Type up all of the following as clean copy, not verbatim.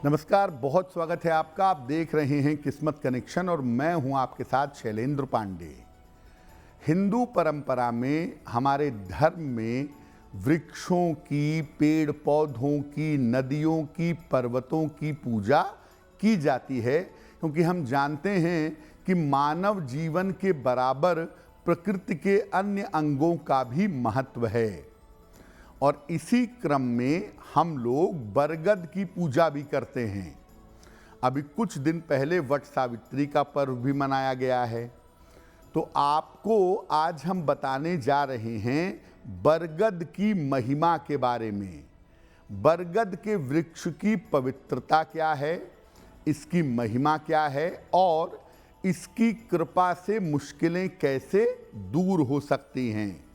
नमस्कार, बहुत स्वागत है आपका। आप देख रहे हैं किस्मत कनेक्शन और मैं हूं आपके साथ शैलेंद्र पांडे। हिंदू परंपरा में, हमारे धर्म में वृक्षों की, पेड़ पौधों की, नदियों की, पर्वतों की पूजा की जाती है, क्योंकि हम जानते हैं कि मानव जीवन के बराबर प्रकृति के अन्य अंगों का भी महत्व है। और इसी क्रम में हम लोग बरगद की पूजा भी करते हैं। अभी कुछ दिन पहले वट सावित्री का पर्व भी मनाया गया है। तो आपको आज हम बताने जा रहे हैं बरगद की महिमा के बारे में। बरगद के वृक्ष की पवित्रता क्या है, इसकी महिमा क्या है और इसकी कृपा से मुश्किलें कैसे दूर हो सकती हैं।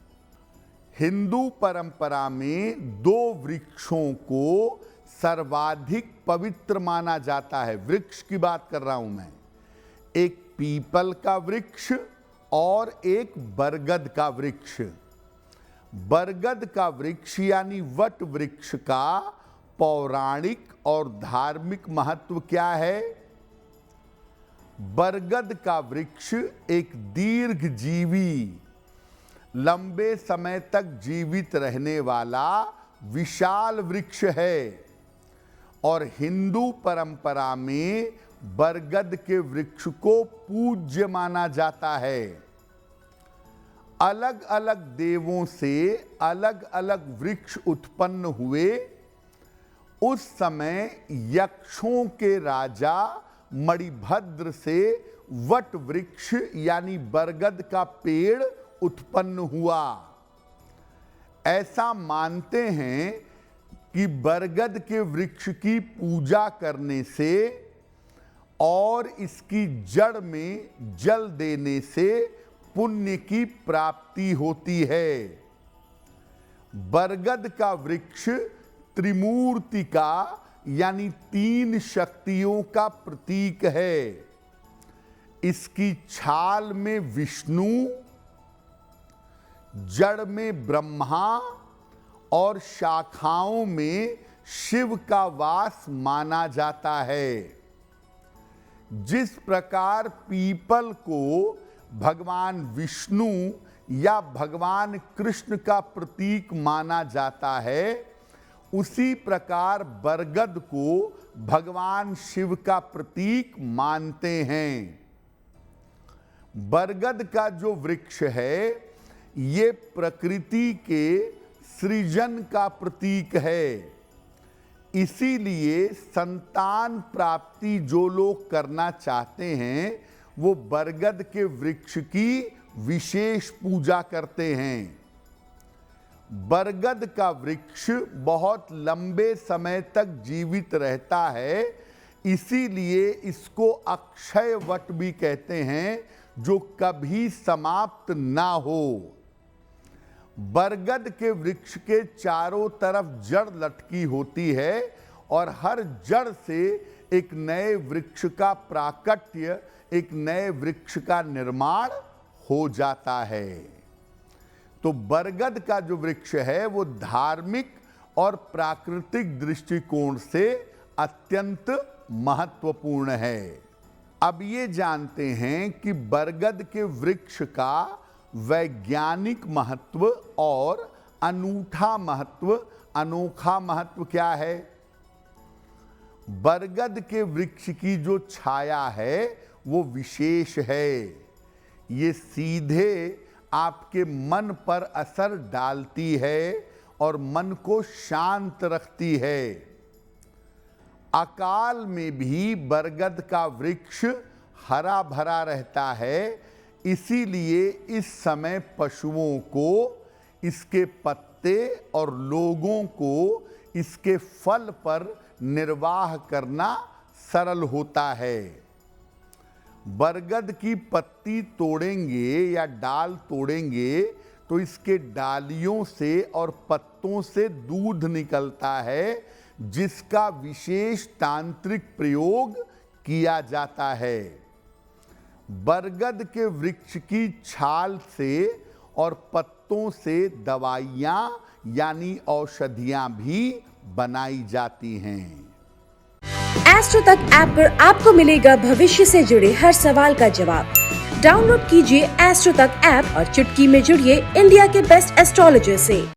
हिंदू परंपरा में दो वृक्षों को सर्वाधिक पवित्र माना जाता है। वृक्ष की बात कर रहा हूं मैं, एक पीपल का वृक्ष और एक बरगद का वृक्ष। बरगद का वृक्ष यानी वट वृक्ष का पौराणिक और धार्मिक महत्व क्या है? बरगद का वृक्ष एक दीर्घजीवी, लंबे समय तक जीवित रहने वाला विशाल वृक्ष है और हिंदू परंपरा में बरगद के वृक्ष को पूज्य माना जाता है। अलग अलग देवों से अलग अलग वृक्ष उत्पन्न हुए। उस समय यक्षों के राजा मणिभद्र से वट वृक्ष यानी बरगद का पेड़ उत्पन्न हुआ। ऐसा मानते हैं कि बरगद के वृक्ष की पूजा करने से और इसकी जड़ में जल देने से पुण्य की प्राप्ति होती है। बरगद का वृक्ष त्रिमूर्ति का यानी तीन शक्तियों का प्रतीक है। इसकी छाल में विष्णु, जड़ में ब्रह्मा और शाखाओं में शिव का वास माना जाता है। जिस प्रकार पीपल को भगवान विष्णु या भगवान कृष्ण का प्रतीक माना जाता है, उसी प्रकार बरगद को भगवान शिव का प्रतीक मानते हैं। बरगद का जो वृक्ष है ये प्रकृति के सृजन का प्रतीक है। इसीलिए संतान प्राप्ति जो लोग करना चाहते हैं वो बरगद के वृक्ष की विशेष पूजा करते हैं। बरगद का वृक्ष बहुत लंबे समय तक जीवित रहता है, इसीलिए इसको अक्षय वट भी कहते हैं, जो कभी समाप्त ना हो। बरगद के वृक्ष के चारों तरफ जड़ लटकी होती है और हर जड़ से एक नए वृक्ष का प्राकट्य, एक नए वृक्ष का निर्माण हो जाता है। तो बरगद का जो वृक्ष है वो धार्मिक और प्राकृतिक दृष्टिकोण से अत्यंत महत्वपूर्ण है। अब ये जानते हैं कि बरगद के वृक्ष का वैज्ञानिक महत्व और अनूठा महत्व, अनोखा महत्व क्या है। बरगद के वृक्ष की जो छाया है वो विशेष है। ये सीधे आपके मन पर असर डालती है और मन को शांत रखती है। अकाल में भी बरगद का वृक्ष हरा भरा रहता है, इसीलिए इस समय पशुओं को इसके पत्ते और लोगों को इसके फल पर निर्वाह करना सरल होता है। बरगद की पत्ती तोड़ेंगे या डाल तोड़ेंगे तो इसके डालियों से और पत्तों से दूध निकलता है, जिसका विशेष तांत्रिक प्रयोग किया जाता है। बरगद के वृक्ष की छाल से और पत्तों से दवाइयाँ यानी औषधियाँ भी बनाई जाती हैं। एस्ट्रो तक ऐप पर आपको मिलेगा भविष्य से जुड़े हर सवाल का जवाब। डाउनलोड कीजिए एस्ट्रो तक ऐप और चुटकी में जुड़िए इंडिया के बेस्ट एस्ट्रोलॉजर से।